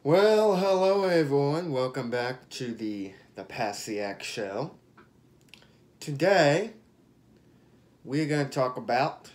Well, hello everyone. Welcome back to the Pasiak Show. Today, we're going to talk about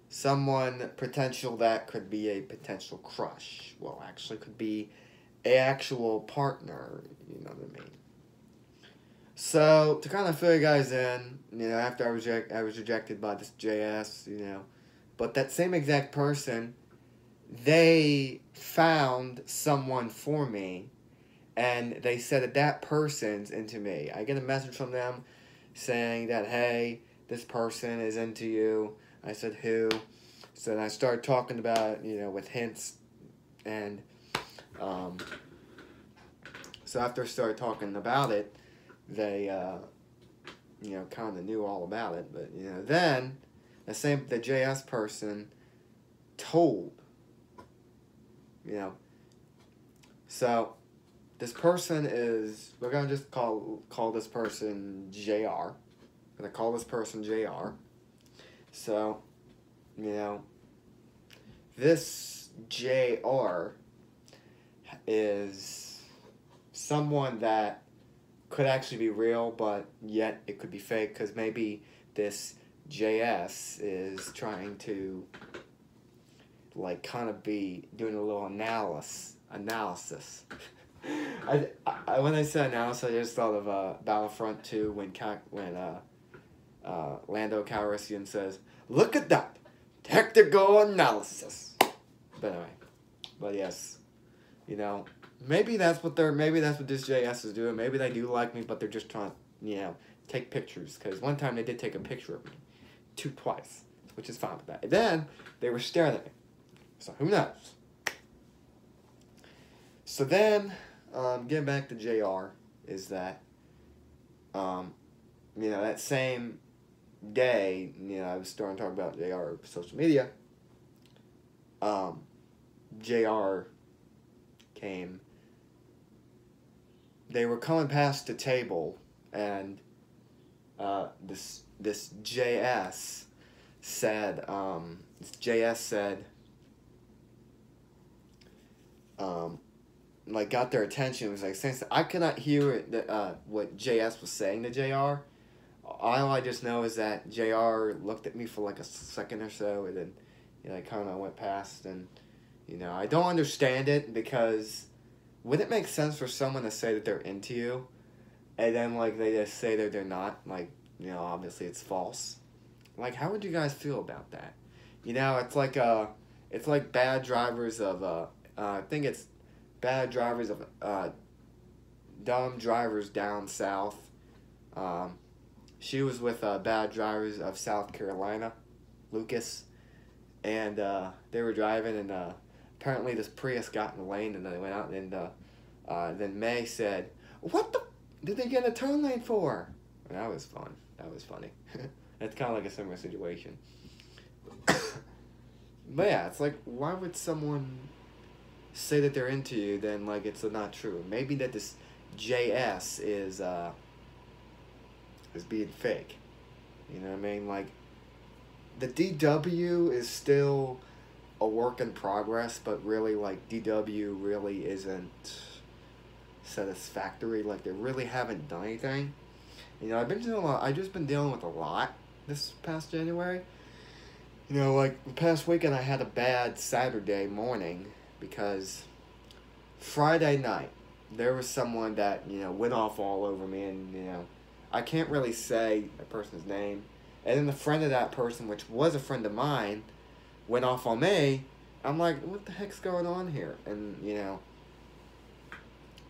someone potential that could be a potential crush. Well, actually could be a actual partner, you know what I mean. So, to kind of fill you guys in, after I was rejected by this JS, but that same exact person, they found someone for me, and they said that person's into me. I get a message from them saying that, hey, this person is into you. I said, who? So then I started talking about it, with hints, and so after I started talking about it, they, kind of knew all about it. But, then the JS person told, so this person is, we're going to just call this person JR. I'm going to call this person JR. So, this JR is someone that could actually be real, but yet it could be fake, because maybe this JS is trying to kind of be doing a little analysis. When I said analysis, I just thought of Battlefront 2 when Lando Calrissian says, "Look at that, tactical analysis." But anyway, but yes, maybe that's what this JS is doing. Maybe they do like me, but they're just trying to, take pictures. Because one time they did take a picture of me, twice, which is fine with that. And then they were staring at me. So who knows? So then, getting back to JR, is that, that same day, I was starting to talk about JR social media. JR came. They were coming past the table, and this JS said, got their attention. It was like, since I could not hear it, what JS was saying to JR. All I just know is that JR looked at me for like a second or so, and then, I kind of went past, and, I don't understand it, because would it make sense for someone to say that they're into you, and then, they just say that they're not, obviously it's false? How would you guys feel about that? It's like bad drivers of, I think it's bad drivers of, dumb drivers down south. She was with, bad drivers of South Carolina, Lucas, and, they were driving, and, apparently this Prius got in the lane, and then they went out, and, then May said, "What the did they get a turn lane for?" And that was fun. That was funny. It's kind of like a similar situation. But yeah, it's like, why would someone say that they're into you, then it's not true? Maybe that this JS is being fake. You know what I mean? The DW is still a work in progress, but really, DW really isn't satisfactory. They really haven't done anything. I've been doing a lot. I've just been dealing with a lot this past January. The past weekend I had a bad Saturday morning, because Friday night there was someone that, went off all over me, and, I can't really say a person's name. And then the friend of that person, which was a friend of mine, went off on me. I'm like, what the heck's going on here? And,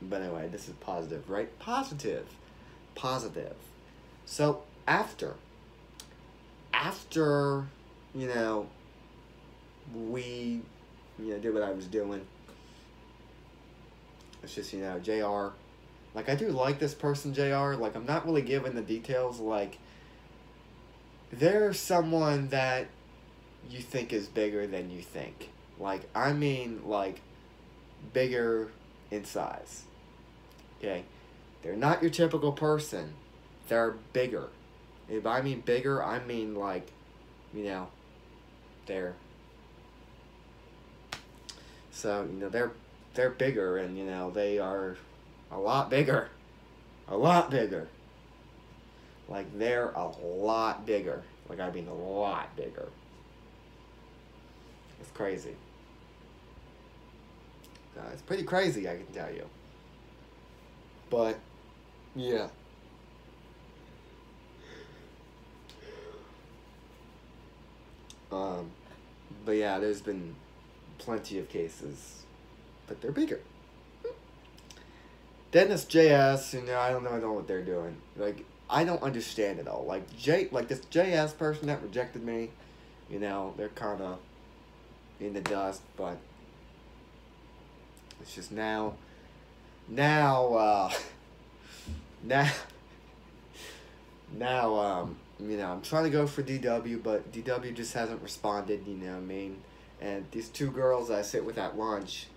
but anyway, this is positive, right? Positive. So, after, we, did what I was doing, it's just, JR, I do like this person, JR, I'm not really giving the details, there's someone that you think is bigger than you think. I mean, bigger in size. Okay? They're not your typical person. They're bigger. If I mean bigger, I mean, they're... So, they're they're bigger, and you know they are a lot bigger, a lot bigger. Like they're a lot bigger. Like I mean a lot bigger. It's crazy. It's pretty crazy, I can tell you. But yeah. But yeah, there's been plenty of cases, but they're bigger. Then this JS, you know, I don't know what they're doing. Like, I don't understand it all. Like this JS person that rejected me, you know, they're kind of in the dust, but it's just now, you know, I'm trying to go for DW, but DW just hasn't responded, you know what I mean? And these two girls I sit with at lunch,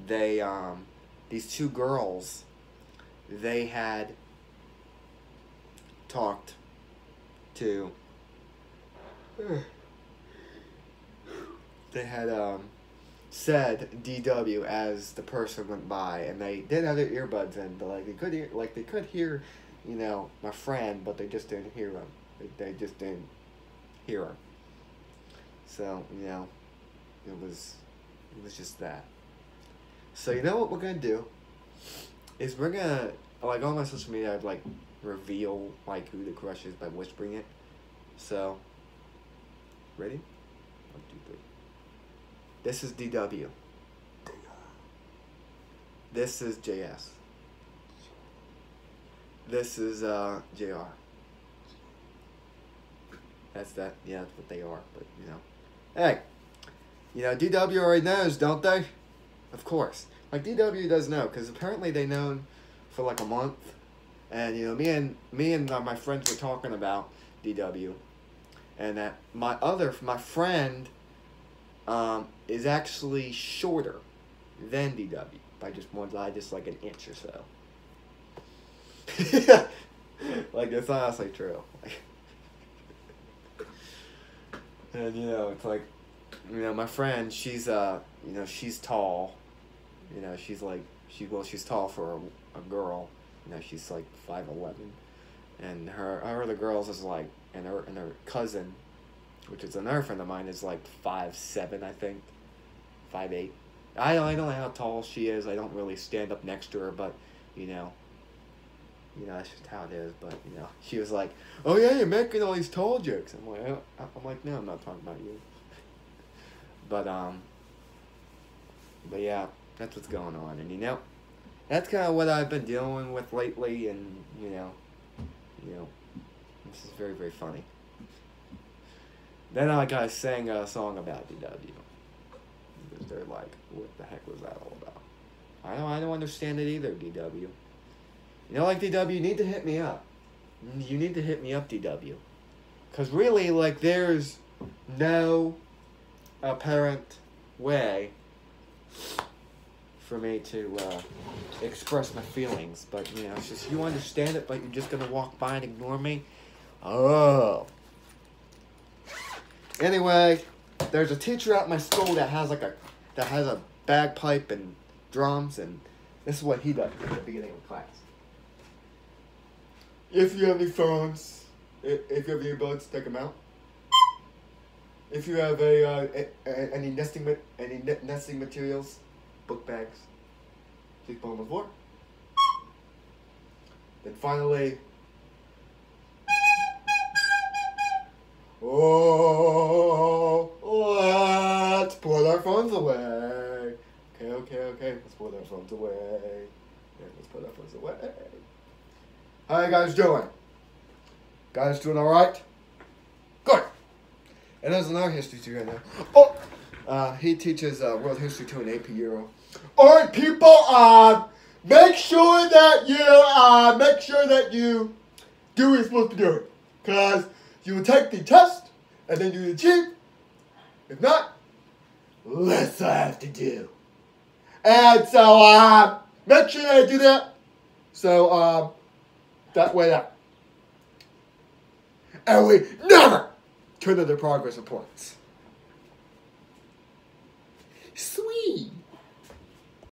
these two girls, they had talked to, they had, said DW as the person went by, and they did have their earbuds in, but like they could hear, you know, my friend, but they just didn't hear him. They just didn't hear him. So, you know, it was just that. So you know what we're gonna do is we're gonna, like, on my social media I'd like reveal like who the crush is by whispering it. So ready? 1, 2, 3. This is DW. This is JS. This is JR. That's that. Yeah, that's what they are. But you know, hey, you know DW already knows, don't they? Of course. Like DW does know, because apparently they known for like a month, and you know me and my friends were talking about DW, and that my friend is actually shorter than DW by just like an inch or so. Like it's honestly true. And you know, it's like, you know, my friend, she's you know, she's tall. You know, she's tall for a girl. You know, she's like 5'11", and her other girls is like, and her cousin, which is another friend of mine, is like 5'7", I think, 5'8". I don't know how tall she is. I don't really stand up next to her, but you know, that's just how it is. But you know, she was like, "Oh yeah, you're making all these tall jokes." I'm like, no, I'm not talking about you. But yeah, that's what's going on, and you know, that's kind of what I've been dealing with lately, and you know, this is very, very funny. Then I gotta sing a song about DW. Because they're like, what the heck was that all about? I don't understand it either, DW. You know, like, DW, you need to hit me up. You need to hit me up, DW. Because really, like, there's no apparent way for me to express my feelings. But, you know, it's just, you understand it, but you're just going to walk by and ignore me? Oh. Anyway, there's a teacher at my school that has a bagpipe and drums, and this is what he does at the beginning of class. If you have any phones, if you have earbuds, take them out. If you have any nesting materials, book bags, please put them on the floor. Then finally, let's put our phones away. Okay. Let's put our phones away. Yeah, let's put our phones away. How you guys doing? Guys doing alright? Good. And there's another history teacher right now. Oh! He teaches world history to an AP Euro. Alright, people, make sure that you do what you're supposed to do. Because you will take the test, and then you achieve. If not, less I have to do. And so, make sure that I do that. So, that way out. And we never turn in their progress reports. Sweet.